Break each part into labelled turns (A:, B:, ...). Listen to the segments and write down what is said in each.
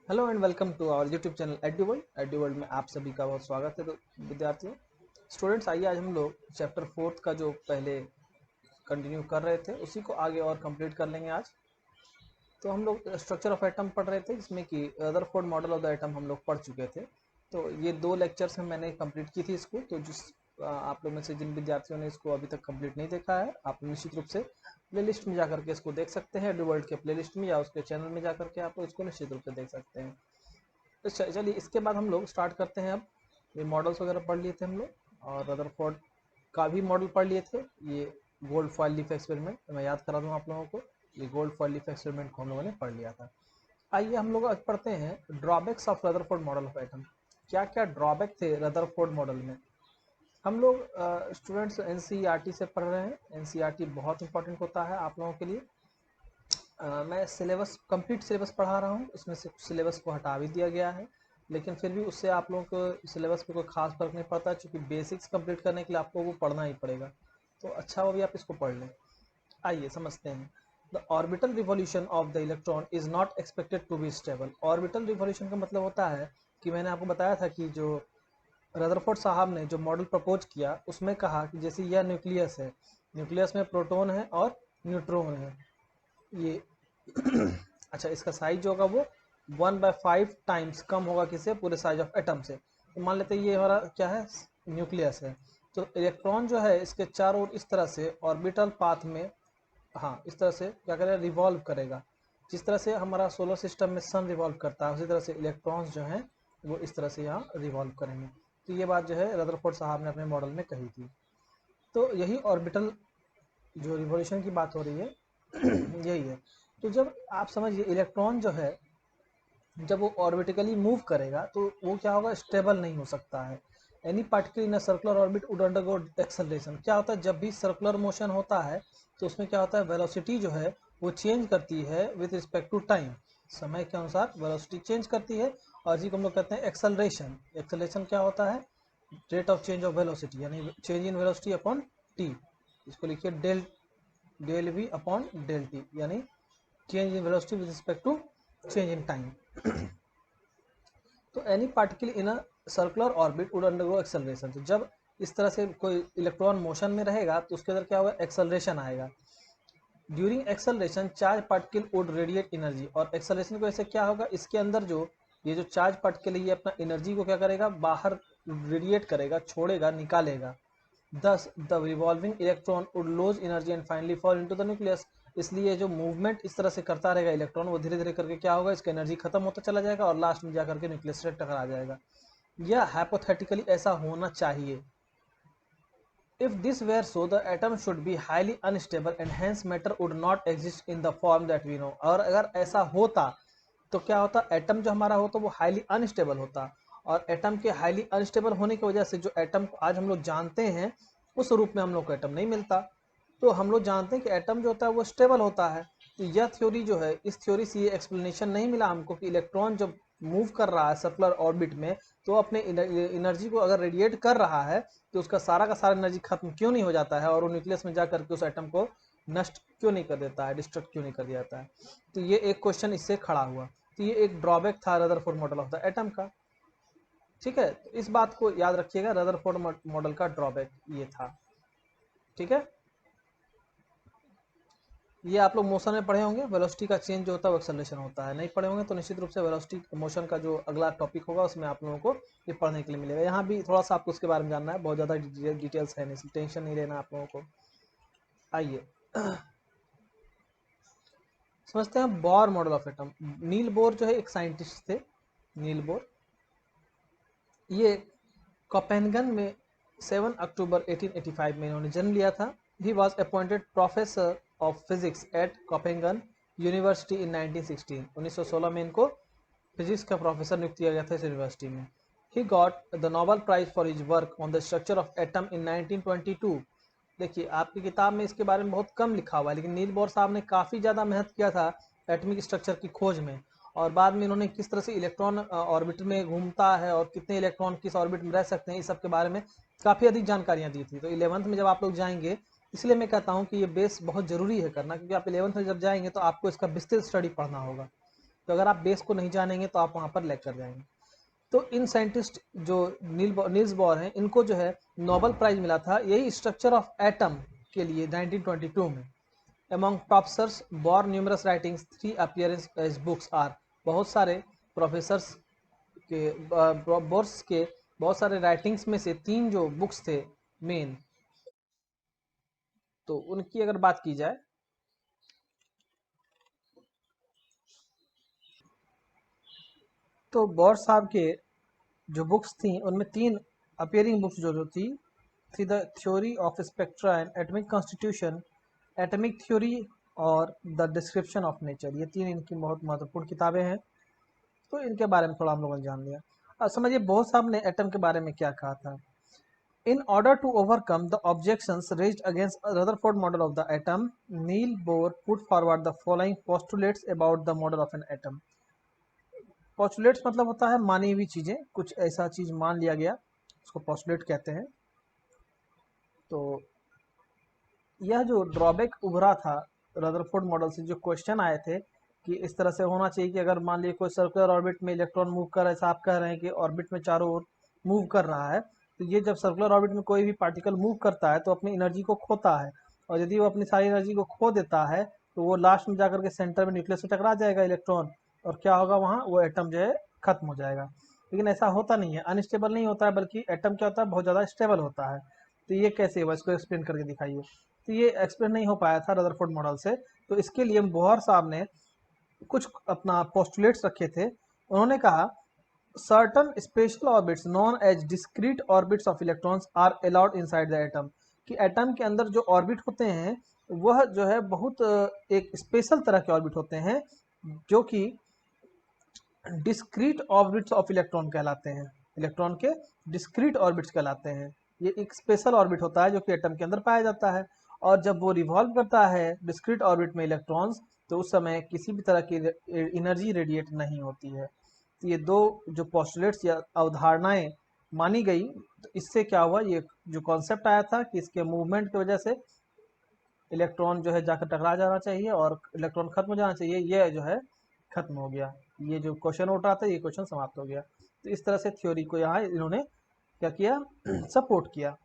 A: Hello and welcome to our YouTube channel Eduworld में आप सभी का बहुत स्वागत है। तो विद्यार्थियों स्टूडेंट्स, आइए आज हम लोग चैप्टर 4 का जो पहले कंटिन्यू कर रहे थे उसी को आगे और कंप्लीट कर लेंगे आज। तो हम लोग स्ट्रक्चर ऑफ एटम पढ़ रहे थे, जिसमें कि Rutherford model of the atom हम लोग पढ़ चुके थे। तो ये 2 लेक्चर्स में मैंने कंप्लीट की थी इसको। तो जिस आप लोग में से जिन विद्यार्थियों ने इसको अभी तक कंप्लीट नहीं देखा है, आप निश्चित रूप से प्लेलिस्ट में जाकर के इसको देख सकते हैं, एड्यूवर्ल्ड के प्लेलिस्ट में या उसके चैनल में जाकर के आप लोग इसको निश्चित रूप से देख सकते हैं। तो चलिए इसके बाद हम लोग स्टार्ट करते हैं। अब ये मॉडल्स वगैरह पढ़ लिए थे हम लोग, और रदरफोर्ड का भी मॉडल पढ़ लिए थे। ये गोल्ड फॉयल लीफ एक्सपेरिमेंट, मैं याद करा दूं आप लोगों को, ये गोल्ड फॉयल लीफ एक्सपेरिमेंट को हम लोगों ने पढ़ लिया था। आइए हम लोग आज पढ़ते हैं drawbacks of Rutherford model of atom. क्या क्या ड्रॉबैक थे रदरफोर्ड मॉडल में। हम लोग स्टूडेंट्स एनसीईआरटी से पढ़ रहे हैं। एनसीईआरटी बहुत इंपॉर्टेंट होता है आप लोगों के लिए। मैं सिलेबस कंप्लीट सिलेबस पढ़ा रहा हूँ, इसमें से सिलेबस को हटा भी दिया गया है, लेकिन फिर भी उससे आप लोगों को सिलेबस पे कोई खास फर्क नहीं पड़ता, क्योंकि बेसिक्स कंप्लीट करने के लिए आपको वो पढ़ना ही पड़ेगा। तो अच्छा हो भी आप इसको पढ़ लें। आइए समझते हैं। The orbital revolution of the electron is not expected to be stable. Orbital revolution का मतलब होता है कि मैंने आपको बताया था कि जो रदरफोर्ड साहब ने जो मॉडल प्रपोज किया उसमें कहा कि जैसे यह न्यूक्लियस है, न्यूक्लियस में प्रोटॉन है और न्यूट्रॉन है। ये अच्छा, इसका साइज जो होगा वो 1/5 टाइम्स कम होगा किससे, पूरे साइज ऑफ एटम से। तो मान लेते हैं ये हमारा क्या है, न्यूक्लियस है। तो इलेक्ट्रॉन जो है इसके चारों ओर इस तरह से ऑर्बिटल पाथ में, हाँ इस तरह से क्या करेगा, रिवॉल्व करेगा। जिस तरह से हमारा सोलर सिस्टम में सन रिवॉल्व करता है, उसी तरह से इलेक्ट्रॉन्स जो हैं वो इस तरह से यहाँ रिवॉल्व करेंगे। तो ये बात जो है रदरफोर्ड साहब ने अपने मॉडल में कही थी। तो यही ऑर्बिटल जो रिवॉल्यूशन की बात हो रही है यही है। तो जब आप समझिए इलेक्ट्रॉन जो है जब वो ऑर्बिटिकली मूव करेगा तो वो क्या होगा, स्टेबल नहीं हो सकता है। Any particle in a circular orbit would undergo acceleration. क्या होता है, जब भी सर्कुलर मोशन होता है तो उसमें क्या होता है, वेलोसिटी जो है वो चेंज करती है विद रिस्पेक्ट टू टाइम। समय के अनुसार वेलोसिटी चेंज करती है, और इसी को हम लोग कहते हैं एक्सेलरेशन। एक्सेलरेशन क्या होता है, rate of change of velocity, यानी change in velocity upon T. इसको लिखिए del del V upon del T, यानी change in velocity with respect to change in time. तो any particle in a circular orbit would undergo acceleration. तो जब इस तरह से कोई इलेक्ट्रॉन मोशन में रहेगा तो उसके अंदर क्या होगा, एक्सेलरेशन आएगा। During acceleration charge particle would radiate energy. और एक्सेलरेशन की वजह से क्या होगा, इसके अंदर जो ये जो चार्ज पार्टिकल है ये अपना एनर्जी को क्या करेगा, बाहर रेडिएट करेगा, छोड़ेगा, निकालेगा। Thus, the revolving electron would lose energy and finally fall into the nucleus। इसलिए जो मूवमेंट इस तरह से करता रहेगा इलेक्ट्रॉन, वो धीरे धीरे करके क्या होगा, इसका एनर्जी खत्म होता चला जाएगा और लास्ट में जाकर के न्यूक्लियस से टकरा जाएगा। यह हाइपोथेटिकली ऐसा होना चाहिए। If this were so the atom should be highly unstable and hence matter would not exist in the form that we know. और अगर ऐसा होता तो क्या होता, एटम जो हमारा होता वो हाईली अनस्टेबल होता, और एटम के हाईली अनस्टेबल होने की वजह से जो एटम को आज हम लोग जानते हैं उस रूप में हम लोग को एटम नहीं मिलता। तो हम लोग जानते हैं कि एटम जो होता है वो स्टेबल होता है। तो यह थ्योरी जो है, इस थ्योरी से ये एक्सप्लेनेशन नहीं मिला हमको कि इलेक्ट्रॉन जब मूव कर रहा है सर्कुलर ऑर्बिट में तो अपने एनर्जी को अगर रेडिएट कर रहा है तो उसका सारा का सारा एनर्जी खत्म क्यों नहीं हो जाता है, और वो न्यूक्लियस में जाकर के उस एटम को नष्ट क्यों नहीं कर देता है, डिस्ट्रक्ट क्यों नहीं कर दिया जाता है। तो ये एक क्वेश्चन इससे खड़ा हुआ। तो ये एक ड्रॉबैक था Rutherford model of the atom का। ठीक है, तो इस बात को याद रखिएगा, रदरफोर्ड मॉडल का ड्रॉबैक ये था। ठीक है, ये आप लोग मोशन में पढ़े होंगे, वेलोसिटी का चेंज जो होता है वो एक्सेलरेशन होता है। नहीं पढ़े होंगे तो निश्चित रूप से वेलोसिटी मोशन का जो अगला टॉपिक होगा उसमें आप लोगों को ये पढ़ने के लिए मिलेगा। यहाँ भी थोड़ा सा आपको उसके बारे में जानना है, बहुत ज़्यादा डिटेल्स है नहीं, टेंशन नहीं लेना आप लोगों को। आइए समझते हैं bore model of atom. Niels Bohr जो है एक साइंटिस्ट थे, नील बोर। ये कोपेनगन में 7 अक्टूबर 1885 में इन्होंने जन्म लिया था। He was appointed professor of physics at Copenhagen university in 1916। 1916 में इनको फिजिक्स का प्रोफेसर नियुक्त किया गया था इस यूनिवर्सिटी में। He got the Nobel prize for his work on the structure of atom in 1922। देखिए आपकी किताब में इसके बारे में बहुत कम लिखा हुआ है, लेकिन नील बोर साहब ने काफ़ी ज़्यादा मेहनत किया था एटमिक स्ट्रक्चर की खोज में। और बाद में इन्होंने किस तरह से इलेक्ट्रॉन ऑर्बिट में घूमता है और कितने इलेक्ट्रॉन किस ऑर्बिट में रह सकते हैं, इस सब के बारे में काफ़ी अधिक जानकारियाँ दी थी। तो 11th में जब आप लोग जाएंगे, इसलिए मैं कहता हूँ कि ये बेस बहुत ज़रूरी है करना, क्योंकि आप 11th में जब जाएंगे तो आपको इसका विस्तृत स्टडी पढ़ना होगा। तो अगर आप बेस को नहीं जानेंगे तो आप वहाँ पर लैग कर जाएंगे। तो इन साइंटिस्ट जो नील्स बोर हैं, इनको जो है नोबेल प्राइज मिला था यही स्ट्रक्चर ऑफ एटम के लिए 1922 में। Among top search, Bohr numerous writings, 3 appearance as books are, बहुत सारे प्रोफेसर्स के बोर्स के बहुत सारे राइटिंग्स में से 3 जो बुक्स थे मेन, तो उनकी अगर बात की जाए तो बोर साहब के जो बुक्स थी उनमें 3 अपियरिंग बुक्स जो थी the theory of spectra and atomic constitution, atomic theory और द डिस्क्रिप्शन ऑफ नेचर। ये 3 इनकी बहुत महत्वपूर्ण किताबें हैं। तो इनके बारे में थोड़ा हम लोगों ने जान लिया। अब समझिए बोर साहब ने एटम के बारे में क्या कहा था। In order to overcome the objections raised against Rutherford model of the atom, Neil Bohr put forward the following postulates about the model of an atom. Postulates मतलब होता है मानी हुई चीजें, कुछ ऐसा चीज मान लिया गया, उसको पोस्टुलेट कहते हैं। तो यह जो ड्रॉबैक उभरा था रदरफोर्ड मॉडल से, जो क्वेश्चन आए थे कि इस तरह से होना चाहिए कि अगर मान लीजिए कोई सर्कुलर ऑर्बिट में इलेक्ट्रॉन मूव कर, ऐसा आप कह रहे हैं कि ऑर्बिट में चारों ओर मूव कर रहा है, तो ये जब सर्कुलर ऑर्बिट में कोई भी पार्टिकल मूव करता है तो अपनी एनर्जी को खोता है, और यदि वो अपनी सारी एनर्जी को खो देता है तो वो लास्ट में जाकर के सेंटर में न्यूक्लियस से टकरा जाएगा इलेक्ट्रॉन, और क्या होगा वहाँ, वो एटम जो है खत्म हो जाएगा। लेकिन ऐसा होता नहीं है, अनस्टेबल नहीं होता है, बल्कि एटम क्या होता है, बहुत ज़्यादा स्टेबल होता है। तो ये कैसे हुआ, इसको एक्सप्लेन करके दिखाइए। तो ये एक्सप्लेन नहीं हो पाया था रदरफोर्ड मॉडल से, तो इसके लिए बोहर साहब ने कुछ अपना पोस्टुलेट्स रखे थे। उन्होंने कहा certain special orbits known as discrete orbits of electrons are allowed inside the atom, कि एटम के अंदर जो ऑर्बिट होते हैं वह जो है बहुत एक स्पेशल तरह के ऑर्बिट होते हैं, जो कि डिस्क्रीट ऑर्बिट्स ऑफ इलेक्ट्रॉन कहलाते हैं, इलेक्ट्रॉन के डिस्क्रीट ऑर्बिट्स कहलाते हैं। ये एक स्पेशल ऑर्बिट होता है जो कि एटम के अंदर पाया जाता है, और जब वो रिवॉल्व करता है डिस्क्रीट ऑर्बिट में इलेक्ट्रॉन्स, तो उस समय किसी भी तरह की एनर्जी रेडिएट नहीं होती है। तो ये दो जो पोस्टुलेट्स या अवधारणाएं मानी गई, तो इससे क्या हुआ, ये जो कॉन्सेप्ट आया था कि इसके मूवमेंट की वजह से इलेक्ट्रॉन जो है जाकर टकरा जाना चाहिए और इलेक्ट्रॉन खत्म हो जाना चाहिए, ये जो है खत्म हो गया। ये जो क्वेश्चन उठ रहा था ये क्वेश्चन समाप्त हो गया। तो इस तरह से थ्योरी को यहाँ इन्होंने क्या किया, सपोर्ट किया।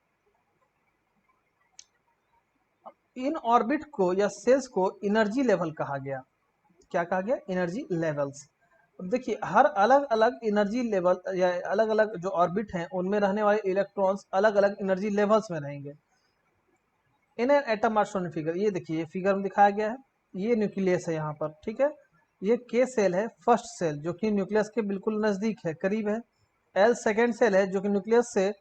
A: इन ऑर्बिट को या सेल्स को एनर्जी लेवल कहा गया। क्या कहा गया, एनर्जी लेवल्स। अब देखिए हर अलग अलग एनर्जी लेवल या अलग अलग जो ऑर्बिट हैं उनमें रहने वाले इलेक्ट्रॉन्स अलग अलग एनर्जी लेवल्स में रहेंगे। In an atom are shown figure, ये देखिए फिगर में दिखाया गया है, ये न्यूक्लियस है यहाँ पर, ठीक है। ये के सेल है, फर्स्ट सेल जो कि न्यूक्लियस के बिल्कुल नजदीक है, करीब है। एल सेकेंड सेल है जो कि न्यूक्लियस से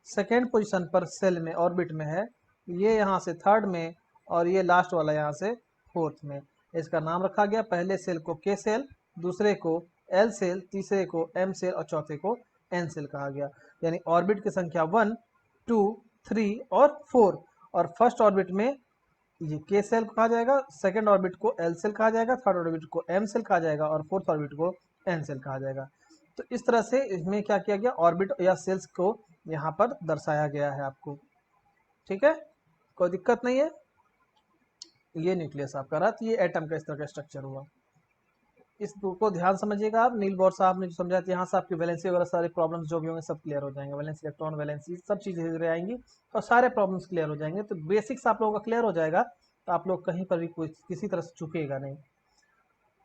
A: सेकेंड पोजीशन पर सेल में ऑर्बिट में है। ये यहाँ से थर्ड में, और ये लास्ट वाला यहाँ से फोर्थ में। इसका नाम रखा गया, पहले सेल को के सेल, दूसरे को एल सेल, तीसरे को एम सेल और चौथे को एन सेल कहा गया। यानी ऑर्बिट की संख्या 1, 2, 3 और 4, और फर्स्ट ऑर्बिट में ये के सेल कहा जाएगा, सेकंड ऑर्बिट को एल सेल कहा जाएगा, थर्ड ऑर्बिट को एम सेल कहा जाएगा और फोर्थ ऑर्बिट को एन सेल कहा जाएगा। तो इस तरह से इसमें क्या किया गया, ऑर्बिट या सेल्स को यहाँ पर दर्शाया गया है आपको, ठीक है, कोई दिक्कत नहीं है। ये न्यूक्लियस आपका रहा, तो ये एटम का इस तरह का स्ट्रक्चर हुआ। इस को ध्यान समझिएगा आप, नील बोर साहब ने जो समझाया यहाँ से आपकी वैलेंसी वगैरह सारे प्रॉब्लम्स जो भी होंगे सब क्लियर हो जाएंगे, वैलेंस इलेक्ट्रॉन वैलेंसी सब चीज़ें धीरे आएंगी और सारे प्रॉब्लम्स क्लियर हो जाएंगे। तो बेसिक्स आप लोगों का क्लियर हो जाएगा, तो आप लोग कहीं पर भी कोई किसी तरह से चुकेगा नहीं।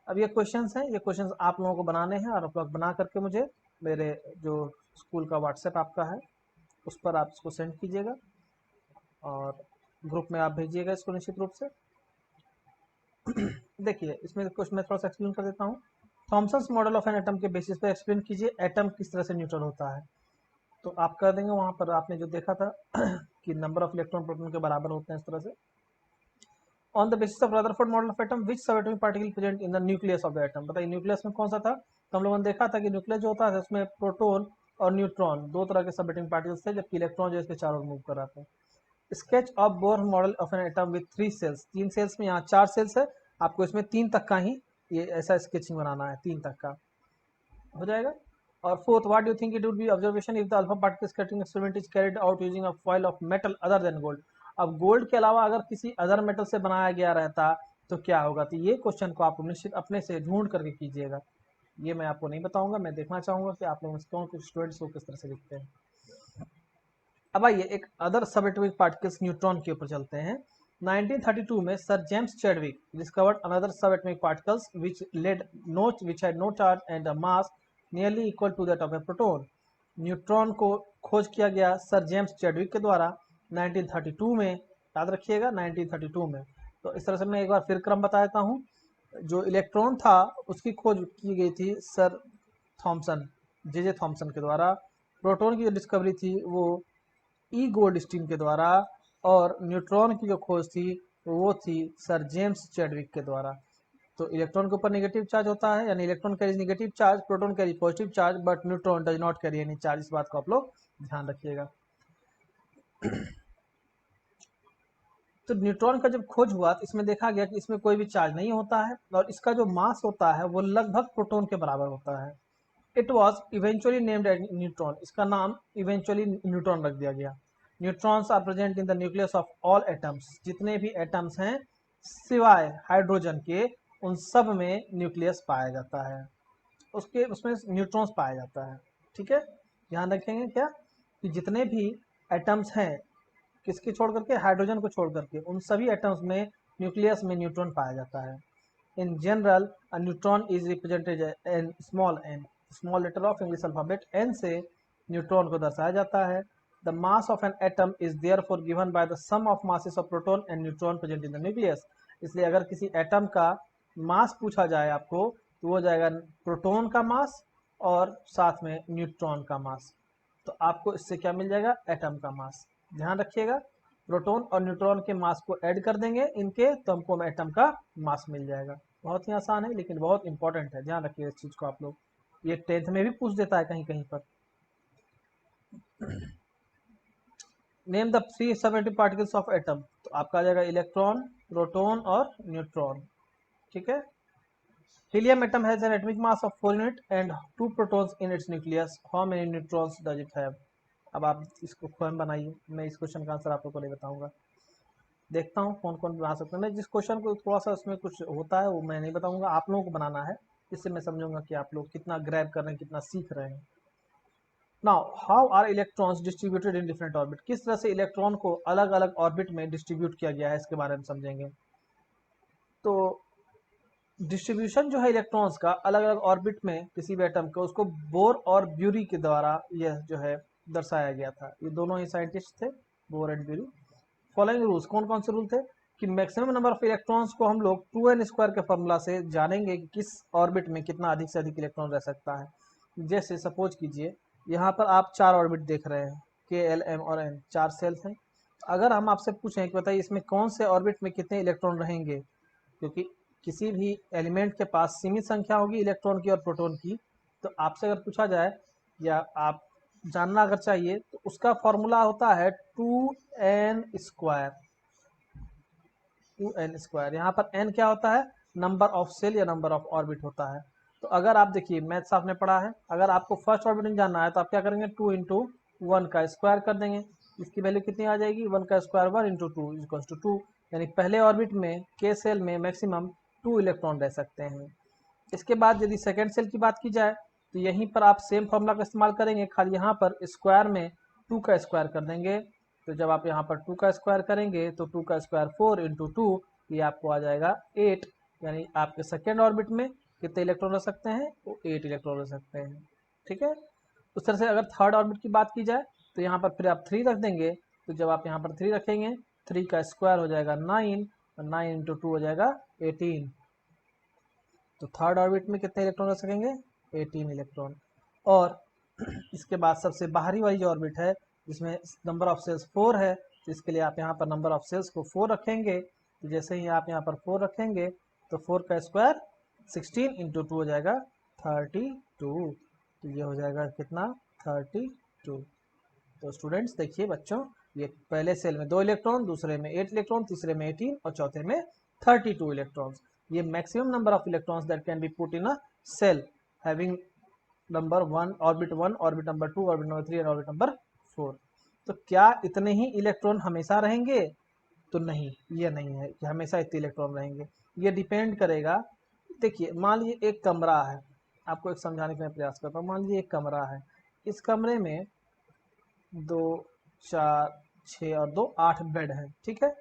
A: अब ये क्वेश्चंस हैं, ये क्वेश्चंस आप लोगों को बनाने हैं और आप लोग बना करके मुझे मेरे जो स्कूल का व्हाट्सएप आपका है उस पर आप इसको सेंड कीजिएगा और ग्रुप में आप भेजिएगा इसको निश्चित रूप से। देखिए इसमें कुछ मैं थोड़ा सा एक्सप्लेन कर देता हूँ। Thomson's model of an atom के बेसिस पर एक्सप्लेन कीजिए एटम किस तरह से न्यूट्रल होता है। तो आप कर देंगे, वहाँ पर आपने जो देखा था कि नंबर ऑफ इलेक्ट्रॉन प्रोटॉन के बराबर होते हैं इस तरह से। On the basis of Rutherford model of atom which subatomic particle present in the nucleus of the atom, बताइए न्यूक्लियस में कौन सा था। तो हम लोगों ने देखा था कि न्यूक्लियस जो होता है उसमें प्रोटोन और न्यूट्रॉन दो तरह के सबएटॉमिक पार्टिकल्स थे, जबकि इलेक्ट्रॉन जो इसके चारों मूव कर रहा था। Sketch of Bohr model of an atom with 3 shells, 3 shells में, यहाँ 4 सेल्स है, आपको इसमें 3 तक का ही ये ऐसा स्केचिंग बनाना है, 3 तक का हो जाएगा। और fourth, what do you think it would be observation if the alpha particle scattering experiment is carried out using a foil of metal other than gold. अब गोल्ड के अलावा अगर किसी अदर मेटल से बनाया गया रहता तो क्या होगा। तो ये क्वेश्चन को आप निश्चित अपने से ढूंढ करके कीजिएगा, ये मैं आपको नहीं बताऊंगा, मैं देखना चाहूंगा कि आप लोग कौन कुछ स्टूडेंट्स को किस तरह से लिखते हैं। अब आइए एक अदर सब एटॉमिक पार्टिकल्स न्यूट्रॉन के ऊपर चलते हैं। 1932 में sir James Chadwick discovered another subatomic particles which had no charge and a mass nearly equal to that of a proton। Neutron को खोज किया गया सर जेम्स चैडविक के द्वारा 1932 में, याद रखिएगा 1932 में। तो इस तरह से मैं एक बार फिर क्रम बता देता हूँ। जो इलेक्ट्रॉन था उसकी खोज की गई थी सर थॉमसन, जे थॉमसन के द्वारा। प्रोटॉन की जो डिस्कवरी थी वो ई गोल्डस्टीन के द्वारा, और न्यूट्रॉन की जो खोज थी वो थी सर जेम्स चैडविक के द्वारा। तो इलेक्ट्रॉन के ऊपर नेगेटिव चार्ज होता है, यानी electron carries negative charge, proton carry positive charge, but neutron does not carry any charge. इस बात को आप लोग ध्यान रखिएगा। तो न्यूट्रॉन का जब खोज हुआ तो इसमें देखा गया कि इसमें कोई भी चार्ज नहीं होता है, और इसका जो मास होता है वो लगभग प्रोटॉन के बराबर होता है। It was eventually named as neutron, इसका नाम इवेंचुअली न्यूट्रॉन रख दिया गया। Neutrons are present in the nucleus of all atoms, जितने भी एटम्स हैं सिवाय हाइड्रोजन के, उन सब में न्यूक्लियस पाया जाता है, उसमें न्यूट्रॉन्स पाया जाता है। ठीक है, ध्यान रखेंगे क्या कि जितने भी एटम्स हैं, किसके छोड़ करके, हाइड्रोजन को छोड़ करके, उन सभी एटम्स में न्यूक्लियस में न्यूट्रॉन पाया जाता है। In general a neutron is represented an small n, small letter of English alphabet n से न्यूट्रॉन को दर्शाया जाता है। The mass of an atom is therefore given by the sum of masses of proton and neutron present in the nucleus. इसलिए अगर किसी atom का मास पूछा जाए आपको तो वो हो जाएगा प्रोटॉन का मास और साथ में न्यूट्रॉन का मास। तो आपको इससे क्या मिल जाएगा, एटम का मास। ध्यान रखिएगा, प्रोटॉन और न्यूट्रॉन के मास को ऐड कर देंगे इनके, तो हमको एटम का मास मिल जाएगा। बहुत ही आसान है लेकिन बहुत इंपॉर्टेंट है, ध्यान रखिएगा इस चीज को आप लोग, ये 10th में भी पूछ देता है कहीं कहीं पर। नेम द 3 सब एटॉमिक पार्टिकल्स ऑफ एटम, तो आपका आ जाएगा इलेक्ट्रॉन, प्रोटॉन और न्यूट्रॉन। ठीक है, helium atom has an atomic mass of 4 unit and 2 protons in its nucleus, how many neutrons does it have. अब आप इसको स्वयं बनाइए, मैं इस क्वेश्चन का आंसर आप लोगों को नहीं बताऊंगा, देखता हूँ कौन कौन बना सकते हैं। मैं जिस क्वेश्चन को थोड़ा सा उसमें कुछ होता है वो मैं नहीं बताऊंगा, आप लोगों को बनाना है, इससे मैं समझूंगा कि आप लोग कितना ग्रैब कर रहे हैं, कितना सीख रहे हैं। Now how are electrons distributed in different orbit, किस तरह से इलेक्ट्रॉन को अलग अलग ऑर्बिट में डिस्ट्रीब्यूट किया गया है इसके बारे में समझेंगे। तो डिस्ट्रीब्यूशन जो है इलेक्ट्रॉन्स का अलग अलग ऑर्बिट में किसी भी एटम को, उसको बोर और ब्यूरी के द्वारा यह जो है दर्शाया गया था। ये दोनों ही साइंटिस्ट थे, bore and bury. Following rules, कौन कौन से रूल थे कि मैक्सिमम नंबर ऑफ इलेक्ट्रॉन्स को हम लोग 2n² के फॉर्मूला से जानेंगे कि किस ऑर्बिट में कितना अधिक से अधिक इलेक्ट्रॉन रह सकता है। जैसे सपोज कीजिए यहाँ पर आप 4 ऑर्बिट देख रहे हैं, के, एल, एम और एन, 4 सेल्स हैं। अगर हम आपसे पूछें कि बताइए इसमें कौन से ऑर्बिट में कितने इलेक्ट्रॉन रहेंगे, क्योंकि किसी भी एलिमेंट के पास सीमित संख्या होगी इलेक्ट्रॉन की और प्रोटॉन की, तो आपसे अगर पूछा जाए या आप जानना अगर चाहिए तो उसका फॉर्मूला होता है 2n²। 2n², यहाँ पर n क्या होता है, नंबर ऑफ सेल या नंबर ऑफ ऑर्बिट होता है। तो अगर आप देखिए मैथ्स आपने पढ़ा है, अगर आपको फर्स्ट ऑर्बिट जानना है तो आप क्या करेंगे, 2 इंटू 1 का स्क्वायर कर देंगे, इसकी वैल्यू कितनी आ जाएगी, 1 का स्क्वायर 1 इंटू 2 इक्वल्स टू 2, यानी पहले ऑर्बिट में के सेल में मैक्सिमम 2 इलेक्ट्रॉन रह सकते हैं। इसके बाद यदि सेकेंड सेल की बात की जाए तो यहीं पर आप सेम फॉर्मूला का इस्तेमाल करेंगे, खाली यहाँ पर स्क्वायर में 2 का स्क्वायर कर देंगे। तो जब आप यहाँ पर 2 का स्क्वायर करेंगे तो 2 का स्क्वायर 4 इंटू 2, ये आपको आ जाएगा 8, यानी आपके सेकेंड ऑर्बिट में कितने इलेक्ट्रॉन रह सकते हैं, वो 8 इलेक्ट्रॉन रह सकते हैं। ठीक है, उस तरह से अगर थर्ड ऑर्बिट की बात की जाए तो यहाँ पर फिर आप 3 रख देंगे। तो जब आप यहाँ पर 3 रखेंगे, 3 का स्क्वायर हो जाएगा 9, और 9 इंटू 2 हो जाएगा 18। तो थर्ड ऑर्बिट में कितने इलेक्ट्रॉन रह सकेंगे, 18 इलेक्ट्रॉन। और इसके बाद सबसे बाहरी वाली जो ऑर्बिट है जिसमें नंबर ऑफ सेल्स 4 है, तो इसके लिए आप यहाँ पर नंबर ऑफ सेल्स को 4 रखेंगे। तो जैसे ही आप यहाँ पर 4 रखेंगे तो 4 का स्क्वायर 16 इंटू 2 हो जाएगा 32। तो ये हो जाएगा कितना, 32। तो स्टूडेंट्स देखिए बच्चों, ये पहले सेल में 2 इलेक्ट्रॉन, दूसरे में 8 इलेक्ट्रॉन, तीसरे में 18 और चौथे में 32 इलेक्ट्रॉन्स। ये maximum number of electrons that can be put in a shell having number 1 orbit 1, orbit number 2, orbit number 3 and orbit number 4। तो क्या इतने ही इलेक्ट्रॉन हमेशा रहेंगे, तो नहीं, ये नहीं है कि हमेशा इतने इलेक्ट्रॉन रहेंगे। ये डिपेंड करेगा। देखिए मान लीजिए एक कमरा है, आपको एक समझाने का मैं प्रयास करता हूँ। मान लीजिए एक कमरा है, इस कमरे में 2 4 6 और 2 8 बेड हैं, ठीक है।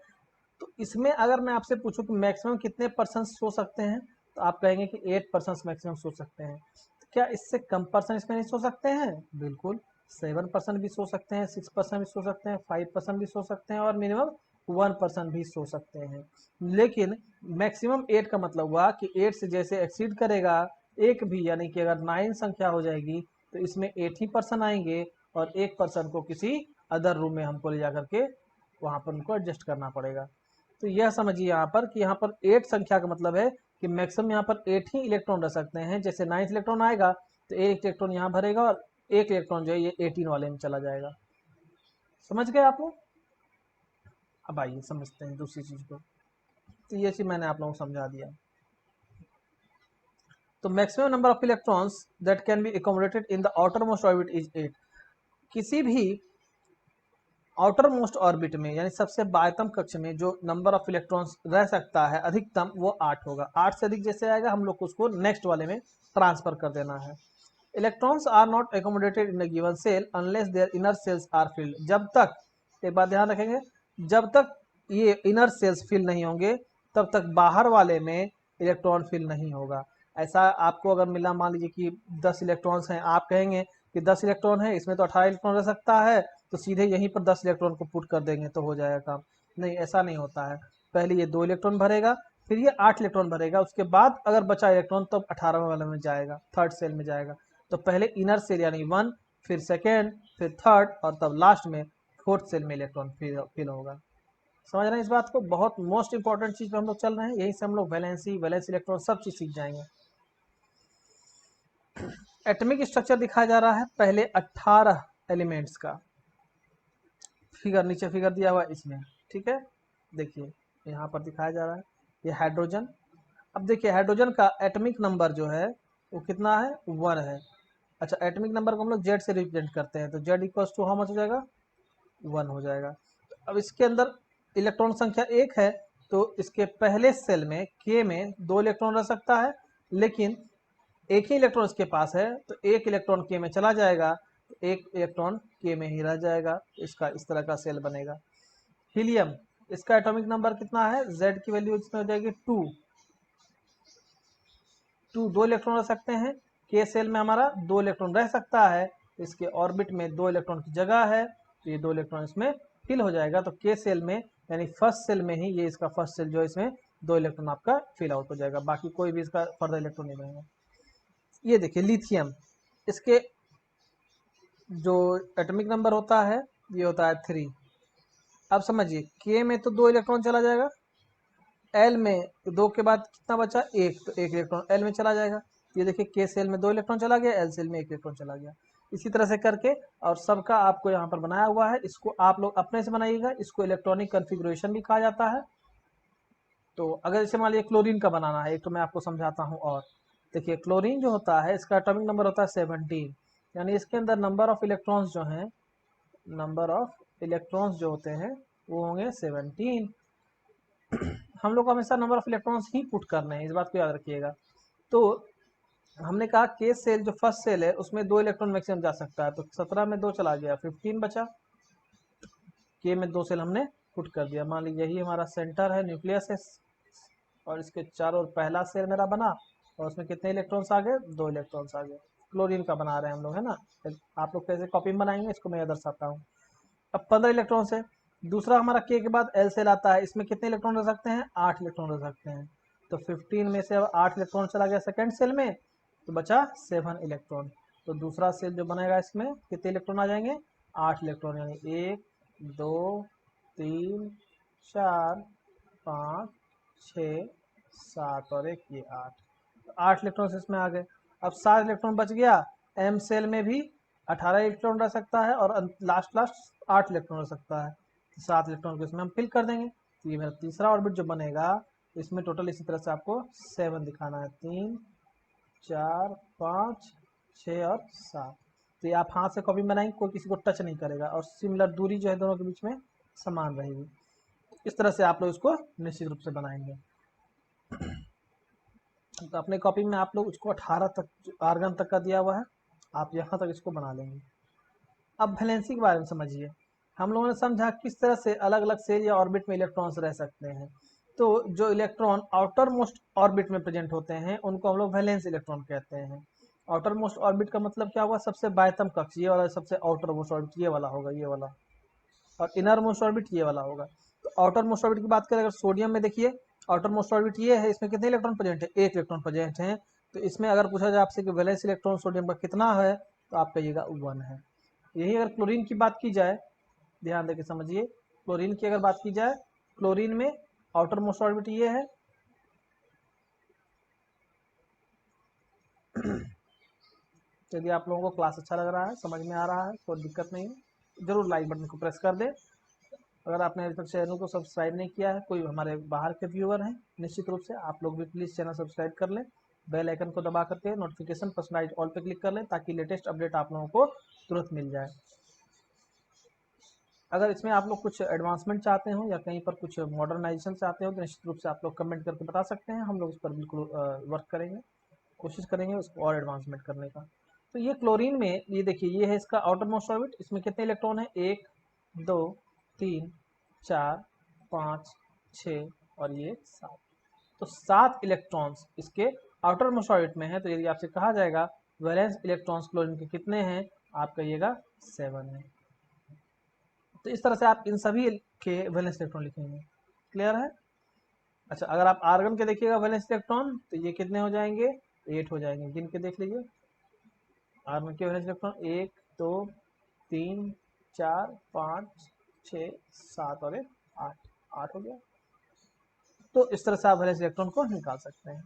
A: तो इसमें अगर मैं आपसे पूछूं कि मैक्सिमम कितने परसेंट सो सकते हैं, तो आप कहेंगे कि 8% मैक्सिमम सो सकते हैं। तो क्या इससे कम पर्सन इसमें नहीं सो सकते हैं? बिल्कुल, 7% भी सो सकते हैं, 6% भी सो सकते हैं, 5% भी सो सकते हैं और मिनिमम 1% भी सो सकते हैं। लेकिन मैक्सिमम 8 का मतलब हुआ कि 8 से जैसे एक्सीड करेगा एक भी, यानी कि अगर 9 संख्या हो जाएगी तो इसमें 8 ही पर्सन आएंगे और 1% को किसी अदर रूम में हमको ले जा करके वहां पर उनको एडजस्ट करना पड़ेगा। तो यह समझिए यहाँ पर कि यहाँ पर 8 संख्या का मतलब है कि मैक्सिमम यहाँ पर 8 ही इलेक्ट्रॉन रह सकते हैं। जैसे 9th इलेक्ट्रॉन आएगा तो एक इलेक्ट्रॉन यहाँ भरेगा और एक इलेक्ट्रॉन जो है ये 18 वाले में चला जाएगा। समझ गए आप लोग? अब आइए समझते हैं दूसरी चीज को। तो ये चीज मैंने आप लोगों को समझा दिया। तो maximum number of electrons that can B accommodated in the outer most orbit is 8। किसी भी आउटर मोस्ट ऑर्बिट में यानी सबसे बाह्यतम कक्ष में जो नंबर ऑफ इलेक्ट्रॉन्स रह सकता है अधिकतम वो 8 होगा। 8 से अधिक जैसे आएगा हम लोग को उसको नेक्स्ट वाले में ट्रांसफर कर देना है। Electrons are not accommodated in a given shell unless their inner shells are filled. जब तक, एक बात ध्यान रखेंगे, जब तक ये इनर सेल्स फिल नहीं होंगे तब तक बाहर वाले में इलेक्ट्रॉन फिल नहीं होगा। ऐसा आपको अगर मिला, मान लीजिए कि 10 इलेक्ट्रॉन्स हैं, आप कहेंगे कि 10 इलेक्ट्रॉन है, इसमें तो 18 इलेक्ट्रॉन रह सकता है, तो सीधे यहीं पर 10 इलेक्ट्रॉन को पुट कर देंगे तो हो जाएगा काम। नहीं, ऐसा नहीं होता है। पहले ये 2 इलेक्ट्रॉन भरेगा, फिर ये 8 इलेक्ट्रॉन भरेगा, उसके बाद अगर बचा इलेक्ट्रॉन तब 18वें वाले में जाएगा, थर्ड सेल में जाएगा। तो पहले इनर सेल यानी 1, फिर सेकेंड, फिर थर्ड और तब लास्ट में फोर्थ सेल में इलेक्ट्रॉन फिल होगा। समझ रहे हैं इस बात को? बहुत मोस्ट इंपॉर्टेंट चीज पे हम लोग चल रहे हैं। यहीं से हम लोग वैलेंसी, वैलेंस इलेक्ट्रॉन सब चीज सीख जाएंगे। एटॉमिक स्ट्रक्चर दिखाया जा रहा है पहले 18 एलिमेंट्स का। फिगर नीचे फिगर दिया हुआ इसमें, ठीक है। देखिए यहाँ पर दिखाया जा रहा है ये हाइड्रोजन। अब देखिए हाइड्रोजन का एटॉमिक नंबर जो है वो कितना है? 1 है। अच्छा, एटॉमिक नंबर को हम लोग जेड से रिप्रेजेंट करते हैं, तो Z equals to how much हो जाएगा? 1 हो जाएगा। अब इसके अंदर इलेक्ट्रॉन संख्या 1 है, तो इसके पहले सेल में के में 2 इलेक्ट्रॉन रह सकता है, लेकिन एक ही इलेक्ट्रॉन इसके पास है तो एक इलेक्ट्रॉन के में चला जाएगा, तो एक इलेक्ट्रॉन के में ही रह जाएगा। इसका इस तरह का सेल बनेगा। हीलियम, इसका एटॉमिक नंबर कितना है? Z की वैल्यू इसमें हो जाएगी 2। 2 इलेक्ट्रॉन रह सकते हैं, के सेल में हमारा 2 इलेक्ट्रॉन रह सकता है, इसके ऑर्बिट में 2 इलेक्ट्रॉन की जगह है, तो ये 2 इलेक्ट्रॉन इसमें फिल हो जाएगा। तो के सेल में यानी फर्स्ट सेल में ही ये इसका फर्स्ट सेल जो है इसमें 2 इलेक्ट्रॉन आपका फिल आउट हो जाएगा, बाकी कोई भी इसका फर्दर इलेक्ट्रॉन नहीं रहेगा। ये देखिए लिथियम, इसके जो एटॉमिक नंबर होता है ये होता है 3। अब समझिए के में तो 2 इलेक्ट्रॉन चला जाएगा, एल में 2 के बाद कितना बचा? 1, तो 1 इलेक्ट्रॉन एल में चला जाएगा। ये देखिए के सेल में 2 इलेक्ट्रॉन चला गया, एल सेल में 1 इलेक्ट्रॉन चला गया। इसी तरह से करके और सबका आपको यहाँ पर बनाया हुआ है, इसको आप लोग अपने से बनाइएगा। इसको इलेक्ट्रॉनिक कन्फिग्रेशन भी कहा जाता है। तो अगर जैसे मान लीजिए क्लोरीन का बनाना है, एक तो मैं आपको समझाता हूँ। और देखिए क्लोरीन जो होता है इसका एटॉमिक नंबर होता है 17, यानी इसके अंदर नंबर ऑफ इलेक्ट्रॉन्स जो हैं, नंबर ऑफ इलेक्ट्रॉन्स जो होते हैं वो होंगे 17। हम लोग को हमेशा number of electrons he put करने हैं, इस बात को याद रखिएगा। तो हमने कहा के सेल जो फर्स्ट सेल है उसमें 2 इलेक्ट्रॉन मैक्सिमम जा सकता है, तो 17 में 2 चला गया, 15 बचा। के में 2 सेल हमने पुट कर दिया। मान लीजिए यही हमारा सेंटर है, न्यूक्लियस है, और इसके चारों ओर पहला सेल मेरा बना और उसमें कितने इलेक्ट्रॉन्स आ गए? 2 इलेक्ट्रॉन्स आ गए। क्लोरीन का बना रहे हैं हम लोग, है ना। आप लोग कैसे कॉपी में बनाएंगे इसको मैं दर्शाता हूँ। अब 15 इलेक्ट्रॉन्स है। दूसरा हमारा के बाद एल सेल आता है, इसमें कितने इलेक्ट्रॉन रह सकते हैं? 8 इलेक्ट्रॉन रह सकते हैं। तो 15 में से अब 8 इलेक्ट्रॉन चला गया सेकेंड सेल में, तो बचा 7 इलेक्ट्रॉन। तो दूसरा सेल जो बनेगा इसमें कितने इलेक्ट्रॉन आ जाएंगे? 8 इलेक्ट्रॉन, यानी 1 2 3 4 5 6 7 और 1 ये 8। तो 8 इलेक्ट्रॉन इसमें आ गए। अब 7 इलेक्ट्रॉन बच गया। एम सेल में भी 18 इलेक्ट्रॉन रह सकता है और लास्ट 8 इलेक्ट्रॉन रह सकता है। 7 इलेक्ट्रॉन को इसमें हम फिल कर देंगे। तो ये मेरा तीसरा ऑर्बिट जो बनेगा इसमें टोटल इसी तरह से आपको 7 दिखाना है, 3 4 5 6 और 7। तो ये आप हाथ से कॉपी बनाएंगे, कोई किसी को टच नहीं करेगा और सिमिलर दूरी जो है दोनों के बीच में समान रहेगी। इस तरह से आप लोग इसको निश्चित रूप से बनाएंगे। तो अपने कॉपी में आप लोग इसको 18 तक आर्गन तक का दिया हुआ है, आप यहाँ तक इसको बना लेंगे। अब वैलेंसी के बारे में समझिए। हम लोगों ने समझा किस तरह से अलग अलग सेल या ऑर्बिट में इलेक्ट्रॉन्स रह सकते हैं। तो जो इलेक्ट्रॉन आउटर मोस्ट ऑर्बिट में प्रेजेंट होते हैं उनको हम लोग वैलेंस इलेक्ट्रॉन कहते हैं। आउटर मोस्ट ऑर्बिट का मतलब क्या हुआ, सबसे बाह्यतम कक्ष, ये वाला सबसे आउटर मोस्ट ऑर्बिट ये वाला होगा, ये वाला, और इनर मोस्ट ऑर्बिट ये वाला होगा। तो आउटर मोस्ट ऑर्बिट की बात करें अगर सोडियम में, देखिए आउटर मोस्ट ऑर्बिट ये है, इसमें कितने इलेक्ट्रॉन प्रेजेंट है, एक इलेक्ट्रॉन प्रेजेंट है। तो इसमें अगर पूछा जाए आपसे कि वैलेंस इलेक्ट्रॉन सोडियम का कितना है, तो आप कहिएगा 1 है। यही अगर क्लोरीन की बात की जाए, ध्यान देकर समझिए, क्लोरीन की अगर बात की जाए, क्लोरीन में आउटर मोस्ट ऑर्बिट ये है, यदि आप लोगों को क्लास अच्छा लग रहा है, समझ में आ रहा है, कोई दिक्कत नहीं है, जरूर लाइक बटन को प्रेस कर दें। अगर आपने अभी तक चैनल को सब्सक्राइब नहीं किया है, कोई हमारे बाहर के व्यूअर हैं, निश्चित रूप से आप लोग भी प्लीज़ चैनल सब्सक्राइब कर लें, बेल आइकन को दबा करके नोटिफिकेशन पर्सनलाइज ऑल पे क्लिक कर लें, ताकि लेटेस्ट अपडेट आप लोगों को तुरंत मिल जाए। अगर इसमें आप लोग कुछ एडवांसमेंट चाहते हो या कहीं पर कुछ मॉडर्नाइजेशन चाहते हो, तो निश्चित रूप से आप लोग कमेंट करके बता सकते हैं, हम लोग उस पर बिल्कुल वर्क करेंगे, कोशिश करेंगे उसको और एडवांसमेंट करने का। तो ये क्लोरीन में, ये देखिए, ये है इसका आउटर मोस्ट ऑर्बिट, इसमें कितने इलेक्ट्रॉन है, 1 2 3 4 5 6 और ये 7। तो 7 इलेक्ट्रॉन्स इसके आउटर मोस्ट ऑर्बिट में है। तो यदि आपसे कहा जाएगा वैलेंस इलेक्ट्रॉन्स क्लोरीन के कितने हैं, आप कहिएगा 7 है। तो इस तरह से आप इन सभी के वैलेंस इलेक्ट्रॉन लिखेंगे। क्लियर है? अच्छा, अगर आप आर्गन के देखिएगा वैलेंस इलेक्ट्रॉन, तो ये कितने हो जाएंगे, 8 हो जाएंगे। गिन के देख लीजिए, आर्गन के वैलेंस इलेक्ट्रॉन 1 2 3 4 5 6 7 और 8, 8 हो गया। तो इस तरह से आप वैलेंस इलेक्ट्रॉन को निकाल सकते हैं।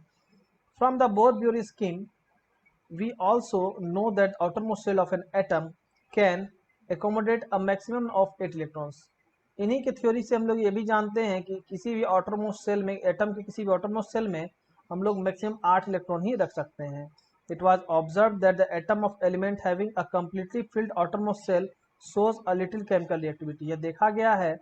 A: From the bore-bury scheme we also know that outermost shell of an atom can accommodate a maximum of 8 electrons। इन्हीं के थ्योरी से हम लोग ये भी जानते हैं कि किसी भी outermost shell में, एटम के किसी भी outermost shell में हम लोग मैक्सिमम 8 इलेक्ट्रॉन ही रख सकते हैं। It was observed that the atom of element having a completely filled outermost shell shows a little chemical reactivity। यह देखा गया है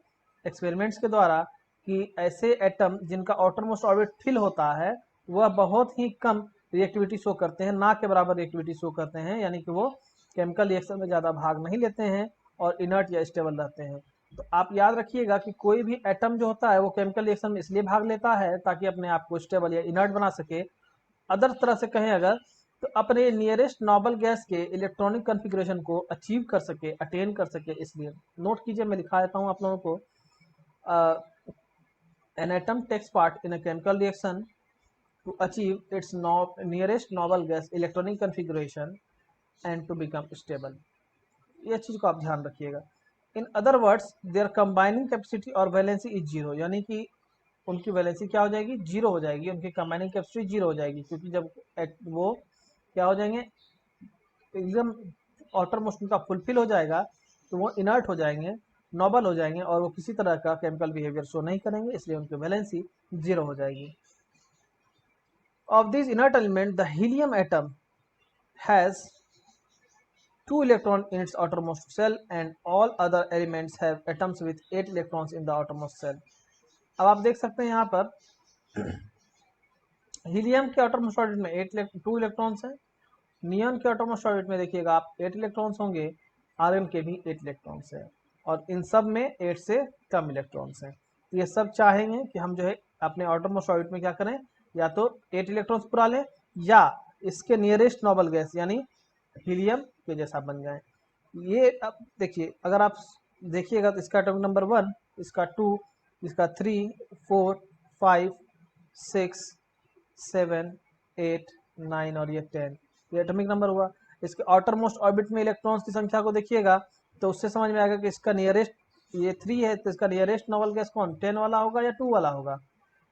A: एक्सपेरिमेंट्स के द्वारा कि ऐसे एटम जिनका outermost ऑर्बिट फिल होता है वह बहुत ही कम रिएक्टिविटी शो करते हैं, ना के बराबर रिएक्टिविटी शो करते हैं, यानी कि वो केमिकल रिएक्शन में ज़्यादा भाग नहीं लेते हैं और इनर्ट या स्टेबल रहते हैं। तो आप याद रखिएगा कि कोई भी एटम जो होता है वो केमिकल रिएक्शन में इसलिए भाग लेता है ताकि अपने आप को स्टेबल या इनर्ट बना सके। अदर तरह से कहें अगर, तो अपने नियरेस्ट नोबल गैस के इलेक्ट्रॉनिक कन्फिग्रेशन को अचीव कर सके, अटेन कर सके। इसलिए नोट कीजिए, मैं लिखा देता हूँ आप लोगों को, an atom takes part in a chemical reaction to achieve its nearest noble gas electronic configuration and to become stable। ये चीज को आप ध्यान रखिएगा। In other words their combining capacity और वैलेंसी इज जीरो, यानी कि उनकी वैलेंसी क्या हो जाएगी, जीरो हो जाएगी, उनकी कंबाइनिंग कैपेसिटी जीरो हो जाएगी, क्योंकि जब वो क्या हो जाएंगे, एकदम आउटर मोस्ट उनका फुलफिल हो जाएगा तो वो इनर्ट हो जाएंगे, नोबल हो जाएंगे और वो किसी तरह का केमिकल बिहेवियर शो नहीं करेंगे, इसलिए उनकी वैलेंसी जीरो हो जाएगी। Of these inert element, the helium atom has 2 electrons in its outermost shell and all other elements have atoms with 8 electrons in the outermost shell। अब आप देख सकते हैं यहाँ पर हीलियम के outermost ऑर्बिट में 2 इलेक्ट्रॉन्स हैं, नियॉन के outermost ऑर्बिट में देखिएगा आप 8 इलेक्ट्रॉन्स होंगे, आर्गन के भी 8 इलेक्ट्रॉन्स हैं और इन सब में 8 से कम इलेक्ट्रॉन्स हैं। तो ये सब चाहेंगे कि हम जो है अपने outermost ऑर्बिट में क्या करें, या तो 8 इलेक्ट्रॉन्स पुरा लें या इसके नियरेस्ट नोबल गैस यानी हीलियम के जैसा बन जाए। ये अब देखिए, अगर आप देखिएगा तो इसका एटॉमिक नंबर 1, इसका 2, इसका 3 4 5 6 7 8 9 और ये 10, ये एटॉमिक नंबर हुआ। इसके आउटर मोस्ट ऑर्बिट में इलेक्ट्रॉन्स की संख्या को देखिएगा तो उससे समझ में आएगा कि इसका नियरेस्ट, ये 3 है तो इसका नियरेस्ट नोबल गैस कौन, 10 वाला होगा या 2 वाला होगा,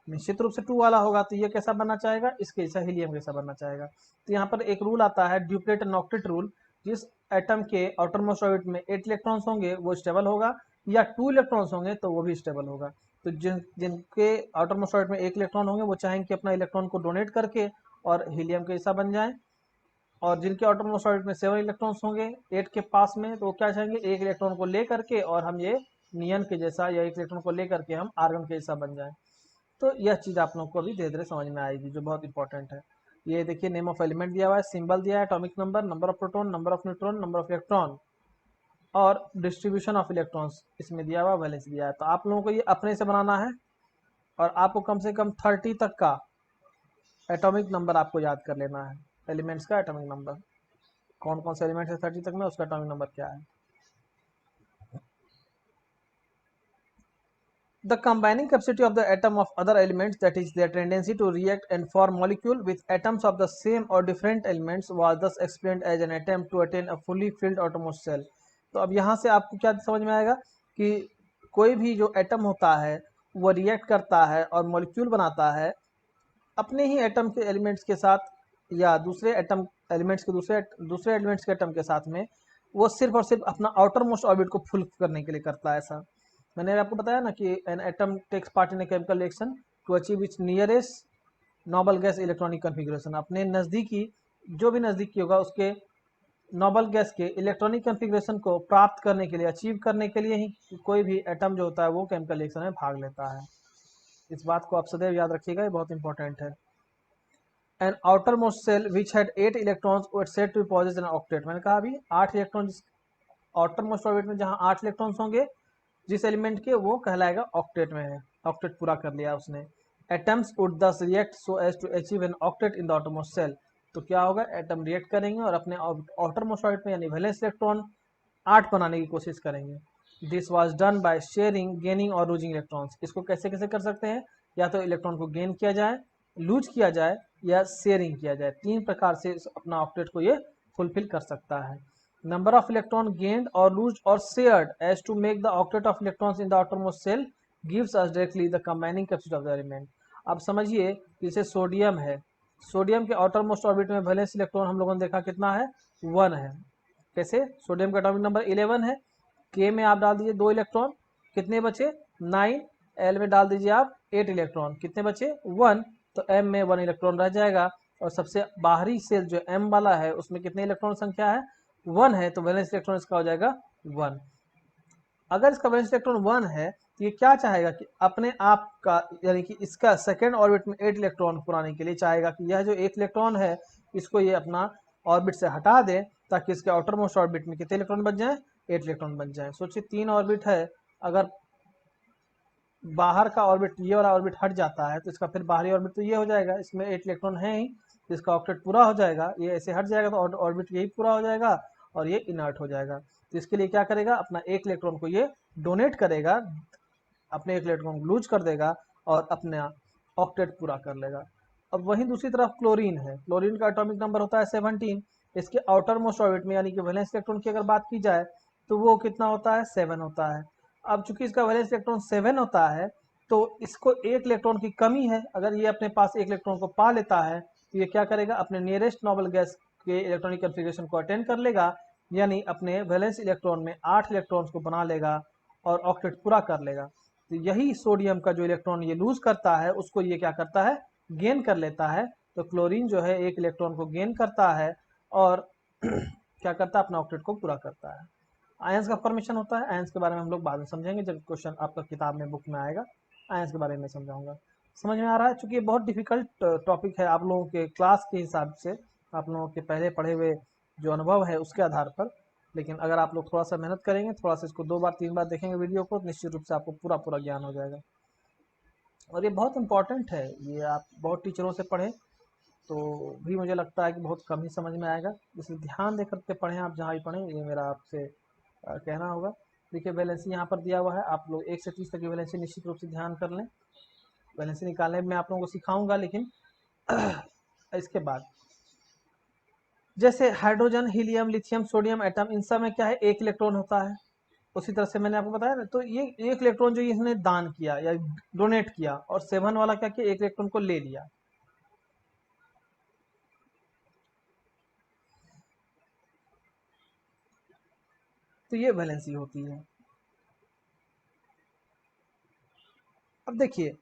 A: निश्चित रूप से 2 वाला होगा। तो ये कैसा बनना चाहेगा, इसके जैसा हीलियम कैसा बनना चाहेगा। तो यहाँ पर एक रूल आता है ड्यूप्लेट एंड ऑक्टेट रूल, जिस एटम के आउटर मोस्ट ऑर्बिट में 8 इलेक्ट्रॉन्स होंगे वो स्टेबल होगा, या 2 इलेक्ट्रॉन्स होंगे तो वो भी स्टेबल होगा। तो जिनके आउटर मोस्ट ऑर्बिट में 1 इलेक्ट्रॉन होंगे वो चाहेंगे कि अपना इलेक्ट्रॉन को डोनेट करके और हीलियम के जैसा बन जाए, और जिनके आउटर मोस्ट ऑर्बिट में 7 इलेक्ट्रॉन्स होंगे 8 के पास में, तो वो क्या चाहेंगे, 1 इलेक्ट्रॉन को ले करके और हम ये नियन के जैसा, या 1 इलेक्ट्रॉन को ले करके हम आर्गन के जैसा बन जाए। तो यह चीज़ आप लोगों को अभी धीरे धीरे समझ में आएगी, जो बहुत इंपॉर्टेंट है। ये देखिए नेम ऑफ एलिमेंट दिया हुआ है, सिंबल दिया है, atomic number, number of proton, number of neutron, number of electron और डिस्ट्रीब्यूशन ऑफ इलेक्ट्रॉन्स इसमें दिया हुआ, वैलेंस दिया है। तो आप लोगों को ये अपने से बनाना है और आपको कम से कम 30 तक का एटॉमिक नंबर आपको याद कर लेना है, एलिमेंट्स का एटॉमिक नंबर, कौन कौन से एलिमेंट्स है 30 तक में, उसका एटॉमिक नंबर क्या है। The combining capacity of the atom of other elements, that is their tendency to react and form molecule with atoms of the same or different elements, was thus explained as an attempt to attain a fully filled outermost shell। तो अब यहाँ से आपको क्या समझ में आएगा कि कोई भी जो एटम होता है वो रिएक्ट करता है और मॉलिक्यूल बनाता है अपने ही एटम के एलिमेंट्स के साथ या दूसरे एटम एलिमेंट्स के दूसरे एलिमेंट्स के एटम के साथ में, वो सिर्फ और सिर्फ अपना आउटर मोस्ट ऑर्बिट को फुल करने के लिए करता है ऐसा। मैंने आपको बताया ना कि an atom takes part in a chemical reaction to achieve its nearest noble gas electronic configuration, अपने नज़दीकी जो भी नज़दीकी होगा उसके नोबल गैस के इलेक्ट्रॉनिक कन्फिग्रेशन को प्राप्त करने के लिए, अचीव करने के लिए ही कोई भी एटम जो होता है वो केमिकल रिएक्शन में भाग लेता है। इस बात को आप सदैव याद रखिएगा, ये बहुत इंपॉर्टेंट है। An outer most shell which had 8 electrons would said to be positive in octet. मैंने कहा अभी 8 इलेक्ट्रॉन, आउटर मोस्ट ऑर्बिट में जहां 8 इलेक्ट्रॉन्स होंगे जिस एलिमेंट के, वो कहलाएगा ऑक्टेट में है, ऑक्टेट पूरा कर लिया उसने। Atoms would thus react so as to achieve an octet in the outermost shell. तो क्या होगा, एटम रिएक्ट करेंगे और अपने आउटरमोस्ट ऑर्बिट में यानी वैलेंस इलेक्ट्रॉन 8 बनाने की कोशिश करेंगे। This was done by sharing, gaining और लूजिंग इलेक्ट्रॉन्स। इसको कैसे कैसे कर सकते हैं, या तो इलेक्ट्रॉन को गेन किया जाए, लूज किया जाए या शेयरिंग किया जाए। 3 प्रकार से अपना ऑक्टेट को ये फुलफिल कर सकता है। Number of electron gained or loosed or shared as to make the octet of electrons in the outermost shell gives us directly the combining capacity of the element। अब समझिए जैसे सोडियम है, sodium के outermost orbit में valence electron हम लोगों ने देखा कितना है, 1 है। कैसे, सोडियम का एटॉमिक नंबर 11 है, के में आप डाल दीजिए 2 इलेक्ट्रॉन, कितने बचे 9, एल में डाल दीजिए आप 8 इलेक्ट्रॉन, कितने बचे 1, तो एम में 1 इलेक्ट्रॉन रह जाएगा। और सबसे बाहरी सेल जो एम वाला है उसमें कितने इलेक्ट्रॉन संख्या है, 1 है, तो वैलेंस इलेक्ट्रॉन इसका हो जाएगा 1। अगर इसका वैलेंस इलेक्ट्रॉन 1 है तो ये क्या चाहेगा कि अपने आप का, यानी कि इसका सेकेंड ऑर्बिट में 8 इलेक्ट्रॉन बनाने के लिए चाहेगा कि यह जो 1 इलेक्ट्रॉन है इसको ये अपना ऑर्बिट से हटा दे, ताकि इसके आउटर मोस्ट ऑर्बिट में कितने इलेक्ट्रॉन बच जाए, 8 इलेक्ट्रॉन बच जाए। सोचिए 3 ऑर्बिट है, अगर बाहर का ऑर्बिट, ये वाला ऑर्बिट हट जाता है तो इसका फिर बाहरी ऑर्बिट तो ये हो जाएगा, इसमें 8 इलेक्ट्रॉन है ही, इसका ऑक्टेट पूरा हो जाएगा। ये ऐसे हट जाएगा तो ऑर्बिट यही पूरा हो जाएगा और ये इनर्ट हो जाएगा। तो इसके लिए क्या करेगा, अपना 1 इलेक्ट्रॉन को ये डोनेट करेगा, अपने 1 इलेक्ट्रॉन को लूज कर देगा और अपना ऑक्टेट पूरा कर लेगा। अब वहीं दूसरी तरफ क्लोरीन है, क्लोरीन का एटॉमिक नंबर होता है 17, इसके आउटर मोस्ट ऑर्बिट में यानी कि वैलेंस इलेक्ट्रॉन की अगर बात की जाए तो वो कितना होता है, 7 होता है। अब चूंकि इसका वैलेंस इलेक्ट्रॉन 7 होता है तो इसको 1 इलेक्ट्रॉन की कमी है, अगर ये अपने पास 1 इलेक्ट्रॉन को पा लेता है तो ये क्या करेगा, अपने नियरेस्ट नोबल गैस के इलेक्ट्रॉनिक कन्फिग्रेशन को अटेंड कर लेगा, यानी अपने वैलेंस इलेक्ट्रॉन में 8 इलेक्ट्रॉन्स को बना लेगा और ऑक्टेट पूरा कर लेगा। तो यही सोडियम का जो इलेक्ट्रॉन ये लूज करता है उसको ये क्या करता है, गेन कर लेता है। तो क्लोरीन जो है 1 इलेक्ट्रॉन को गेन करता है और क्या करता है, अपना ऑक्टेट को पूरा करता है। आयंस का फॉर्मेशन होता है, आयंस के बारे में हम लोग बाद में समझेंगे जब क्वेश्चन आपका किताब में बुक में आएगा, आयंस के बारे में समझाऊंगा। समझ में आ रहा है, चूंकि ये बहुत डिफिकल्ट टॉपिक है आप लोगों के क्लास के हिसाब से, आप लोगों के पहले पढ़े हुए जो अनुभव है उसके आधार पर, लेकिन अगर आप लोग थोड़ा सा मेहनत करेंगे, थोड़ा सा इसको 2 बार 3 बार देखेंगे वीडियो को, निश्चित रूप से आपको पूरा पूरा ज्ञान हो जाएगा। और ये बहुत इंपॉर्टेंट है, ये आप बहुत टीचरों से पढ़ें तो भी मुझे लगता है कि बहुत कम ही समझ में आएगा, इसलिए ध्यान दे करके पढ़ें, आप जहाँ भी पढ़ें, ये मेरा आपसे कहना होगा। देखिए वैलेंसी यहाँ पर दिया हुआ है, आप लोग 1 से 30 तक की वैलेंसी निश्चित रूप से ध्यान कर लें। वैलेंसी निकालने में आप लोगों को सिखाऊंगा, लेकिन इसके बाद जैसे hydrogen, helium, lithium, sodium atom, इन सब में क्या है, 1 इलेक्ट्रॉन होता है। उसी तरह से मैंने आपको बताया ना, तो ये 1 इलेक्ट्रॉन जो इसने दान किया या डोनेट किया, और 7 वाला क्या किया, 1 इलेक्ट्रॉन को ले लिया। तो ये वैलेंसी होती है। अब देखिए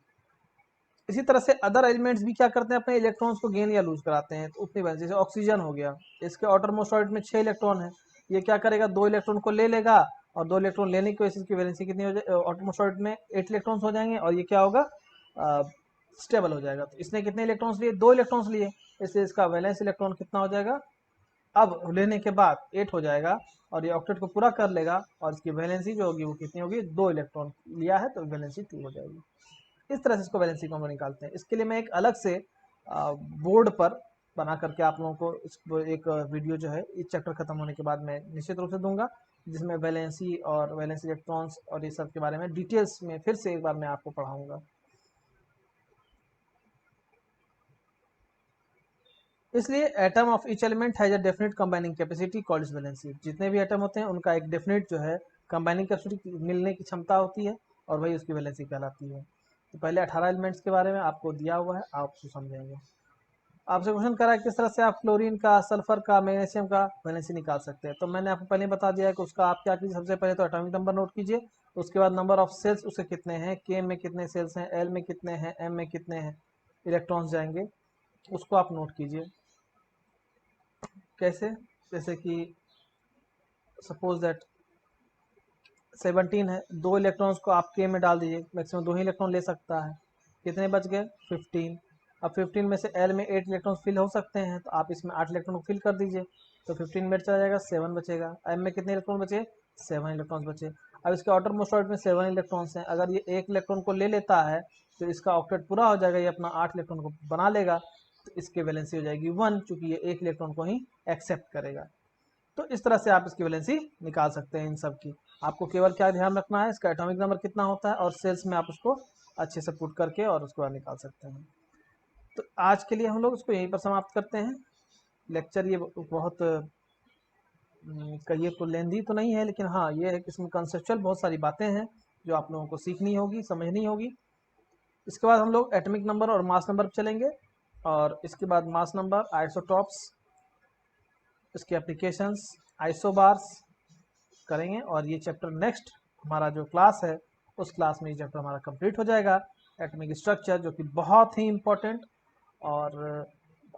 A: इसी तरह से अदर एलिमेंट्स भी क्या करते हैं, अपने इलेक्ट्रॉन्स को गेन या लूज कराते हैं। तो उतनी वैलेंसी, जैसे ऑक्सीजन हो गया, इसके आउटर मोस्ट ऑर्बिट में 6 इलेक्ट्रॉन है, ये क्या करेगा, 2 इलेक्ट्रॉन को ले लेगा और 2 इलेक्ट्रॉन लेने की वजह से इसकी वैलेंसी कितनी हो जाए, आउटर मोस्ट ऑर्बिट में 8 इलेक्ट्रॉन्स हो जाएंगे और ये क्या होगा, स्टेबल हो जाएगा। तो इसने कितने इलेक्ट्रॉन्स लिए, 2 इलेक्ट्रॉन्स लिए, इसलिए इसका वैलेंस इलेक्ट्रॉन कितना हो जाएगा, अब लेने के बाद 8 हो जाएगा और ये ऑक्टेट को पूरा कर लेगा और इसकी वैलेंसी जो होगी वो कितनी होगी, 2 इलेक्ट्रॉन लिया है तो वैलेंसी 2 हो जाएगी। इस तरह से इसको वैलेंसी कॉम्बो निकालते हैं। इसके लिए मैं एक अलग से बोर्ड पर बना करके आप लोगों को इसको एक वीडियो जो है इस चैप्टर खत्म होने के बाद मैं निश्चित रूप से दूंगा, जिसमें वैलेंसी और वैलेंस इलेक्ट्रॉन्स और ये सब के बारे में डिटेल्स में फिर से एक बार मैं आपको पढ़ाऊंगा। इसलिए atom of each element has a definite combining capacity called is valency. जितने भी एटम होते हैं उनका एक डेफिनेट जो है कंबाइनिंग कैपेसिटी मिलने की क्षमता होती है और वही उसकी वैलेंसी कहलाती है। तो पहले 18 एलिमेंट्स के बारे में आपको दिया हुआ है, आप उसको समझेंगे। आपसे क्वेश्चन करा है किस तरह से आप क्लोरीन का, सल्फर का, मैग्नीशियम का वैलेंसी निकाल सकते हैं। तो मैंने आपको पहले बता दिया है कि उसका आप क्या कीजिए, सबसे पहले तो एटॉमिक नंबर नोट कीजिए, उसके बाद नंबर ऑफ सेल्स उसके कितने हैं, के में कितने सेल्स हैं, एल में कितने हैं, एम में कितने हैं इलेक्ट्रॉन्स जाएंगे, उसको आप नोट कीजिए। कैसे, जैसे कि सपोज दैट 17 है, 2 इलेक्ट्रॉन्स को आप के में डाल दीजिए, मैक्सिमम 2 ही इलेक्ट्रॉन ले सकता है, कितने बच गए 15। अब 15 में से एल में 8 इलेक्ट्रॉन फिल हो सकते हैं तो आप इसमें 8 इलेक्ट्रॉन को फिल कर दीजिए, तो 15 में चला जाएगा, 7 बचेगा। एम में कितने इलेक्ट्रॉन बचे, 7 इलेक्ट्रॉन बचे। अब इसके आउटर मोस्ट ऑर्बिट में 7 इलेक्ट्रॉन्स हैं, अगर ये 1 इलेक्ट्रॉन को ले लेता है तो इसका ऑक्टेट पूरा हो जाएगा, ये अपना 8 इलेक्ट्रॉन को बना लेगा, तो इसकी वैलेंसी हो जाएगी 1, चूंकि ये 1 इलेक्ट्रॉन को ही एक्सेप्ट करेगा। तो इस तरह से आप इसकी वैलेंसी निकाल सकते हैं इन सब की। आपको केवल क्या ध्यान रखना है, इसका एटॉमिक नंबर कितना होता है और सेल्स में आप उसको अच्छे से पुट करके और उसको बाद निकाल सकते हैं। तो आज के लिए हम लोग इसको यहीं पर समाप्त करते हैं। लेक्चर ये बहुत कहिए तो लेंदी तो नहीं है, लेकिन हाँ ये है कि इसमें कंसेप्चुअल बहुत सारी बातें हैं जो आप लोगों को सीखनी होगी, समझनी होगी। इसके बाद हम लोग एटॉमिक नंबर और मास नंबर पर चलेंगे और इसके बाद मास नंबर, आइसोटॉप्स, इसके एप्लीकेशंस, आइसोबार्स करेंगे और ये चैप्टर नेक्स्ट हमारा जो क्लास है उस क्लास में ये चैप्टर हमारा कंप्लीट हो जाएगा, एटॉमिक स्ट्रक्चर, जो कि बहुत ही इम्पोर्टेंट और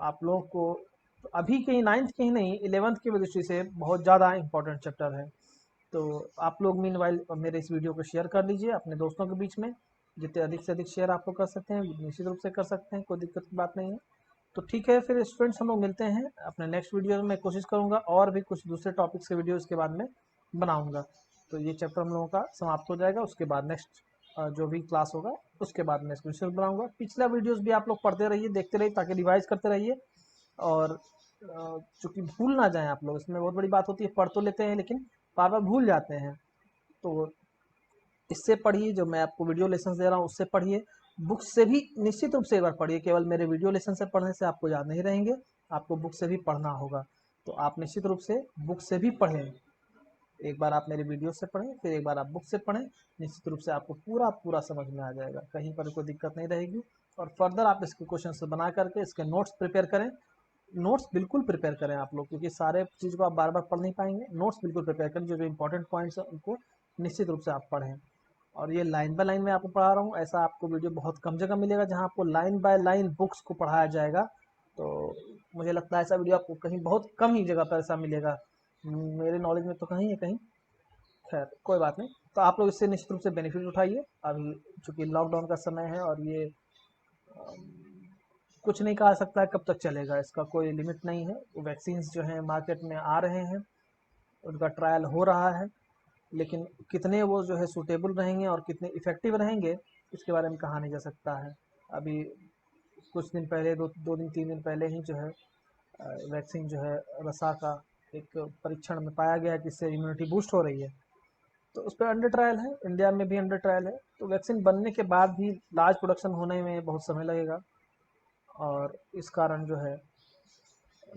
A: आप लोगों को अभी के ही 9th के ही नहीं 11th की दृष्टि से बहुत ज़्यादा इम्पोर्टेंट चैप्टर है। तो आप लोग मीनवाइल मेरे इस वीडियो को शेयर कर लीजिए अपने दोस्तों के बीच में, जितने अधिक से अधिक शेयर आपको कर सकते हैं निश्चित रूप से कर सकते हैं, कोई दिक्कत की बात नहीं है। तो ठीक है, फिर स्टूडेंट्स हम लोग मिलते हैं अपने नेक्स्ट वीडियो में। मैं कोशिश करूंगा और भी कुछ दूसरे टॉपिक्स के वीडियो इसके बाद में बनाऊंगा। तो ये चैप्टर हम लोगों का समाप्त हो जाएगा, उसके बाद नेक्स्ट जो भी क्लास होगा उसके बाद मैं इसको बनाऊंगा। पिछला वीडियोस भी आप लोग पढ़ते रहिए, देखते रहिए, ताकि रिवाइज करते रहिए और चूँकि भूल ना जाएं आप लोग। इसमें बहुत बड़ी बात होती है, पढ़ तो लेते हैं लेकिन बार बार भूल जाते हैं। तो इससे पढ़िए, जो मैं आपको वीडियो लेसन दे रहा हूँ उससे पढ़िए, बुक से भी निश्चित रूप से एक बार पढ़िए। केवल मेरे वीडियो लेसन से पढ़ने से आपको याद नहीं रहेंगे, आपको बुक से भी पढ़ना होगा। तो आप निश्चित रूप से बुक से भी पढ़ें, एक बार आप मेरे वीडियो से पढ़ें, फिर एक बार आप बुक से पढ़ें, निश्चित रूप से आपको पूरा पूरा समझ में आ जाएगा, कहीं पर कोई दिक्कत नहीं रहेगी। और फर्दर आप इसके क्वेश्चन बना करके इसके नोट्स प्रिपेयर करें। नोट्स बिल्कुल प्रिपेयर करें आप लोग, क्योंकि सारे चीज़ को आप बार बार पढ़ नहीं पाएंगे। नोट्स बिल्कुल प्रिपेयर करें, जो जो इंपॉर्टेंट पॉइंट्स हैं उनको निश्चित रूप से आप पढ़ें। और ये लाइन बाय लाइन में आपको पढ़ा रहा हूँ, ऐसा आपको वीडियो बहुत कम जगह मिलेगा जहाँ आपको लाइन बाय लाइन बुक्स को पढ़ाया जाएगा। तो मुझे लगता है ऐसा वीडियो आपको कहीं बहुत कम ही जगह पर ऐसा मिलेगा, मेरे नॉलेज में तो कहीं है कहीं। खैर कोई बात नहीं, तो आप लोग इससे निश्चित रूप से बेनिफिट उठाइए। अभी चूँकि लॉकडाउन का समय है और ये कुछ नहीं कहा सकता है कब तक चलेगा, इसका कोई लिमिट नहीं है। वैक्सीन जो हैं मार्केट में आ रहे हैं, उनका ट्रायल हो रहा है, लेकिन कितने वो जो है सूटेबल रहेंगे और कितने इफ़ेक्टिव रहेंगे इसके बारे में कहा नहीं जा सकता है। अभी कुछ दिन पहले, दो दिन 3 दिन पहले ही जो है वैक्सीन जो है रसा का एक परीक्षण में पाया गया कि इससे इम्यूनिटी बूस्ट हो रही है। तो उस पर अंडर ट्रायल है, इंडिया में भी अंडर ट्रायल है। तो वैक्सीन बनने के बाद भी लार्ज प्रोडक्शन होने में बहुत समय लगेगा और इस कारण जो है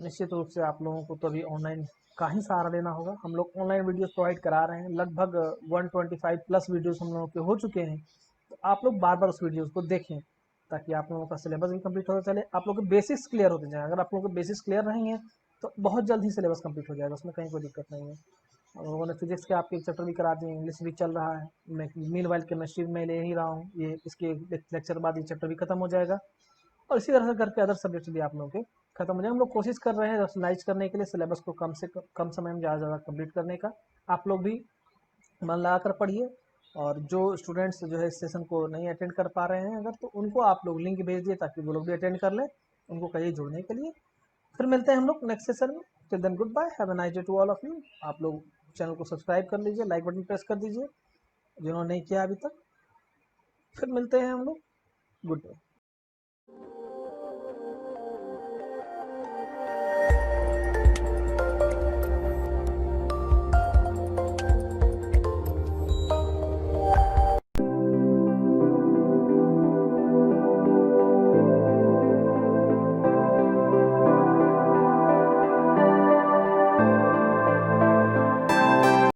A: निश्चित रूप से आप लोगों को तो अभी ऑनलाइन का ही सहारा लेना होगा। हम लोग ऑनलाइन वीडियोस प्रोवाइड करा रहे हैं, लगभग 125 प्लस वीडियोस हम लोगों के हो चुके हैं। तो आप लोग बार बार उस वीडियोस को देखें ताकि आप लोगों का सिलेबस भी कंप्लीट होता चले, आप लोगों के बेसिक्स क्लियर होते जाएँ। अगर आप लोगों के बेसिक्स क्लियर रहेंगे तो बहुत जल्द ही सिलेबस कंप्लीट हो जाएगा, उसमें कहीं कोई दिक्कत नहीं है। हम लोगों ने फिजिक्स के आपके एक चैप्टर भी करा दिए, इंग्लिश भी चल रहा है, मैं मीनवाइल केमिस्ट्री में ले ही रहा हूँ। ये इसके लेक्चर बाद ये चैप्टर भी खत्म हो जाएगा और इसी तरह से करके अदर सब्जेक्ट भी आप लोगों के खत्म हो जाए। हम लोग कोशिश कर रहे हैं रैशनलाइज करने के लिए, सिलेबस को कम से कम समय में ज़्यादा से ज़्यादा कंप्लीट करने का। आप लोग भी मन लगा कर पढ़िए और जो स्टूडेंट्स जो है इस सेशन को नहीं अटेंड कर पा रहे हैं अगर, तो उनको आप लोग लिंक भेज दिए ताकि वो लोग भी अटेंड कर लें, उनको कहिए जुड़ने के लिए। फिर मिलते हैं हम लोग नेक्स्ट सेशन में। Till then good bye, have a nice day to all of you. आप लोग चैनल को सब्सक्राइब कर लीजिए, लाइक बटन प्रेस कर दीजिए जिन्होंने नहीं किया अभी तक। फिर मिलते हैं हम लोग। Good day.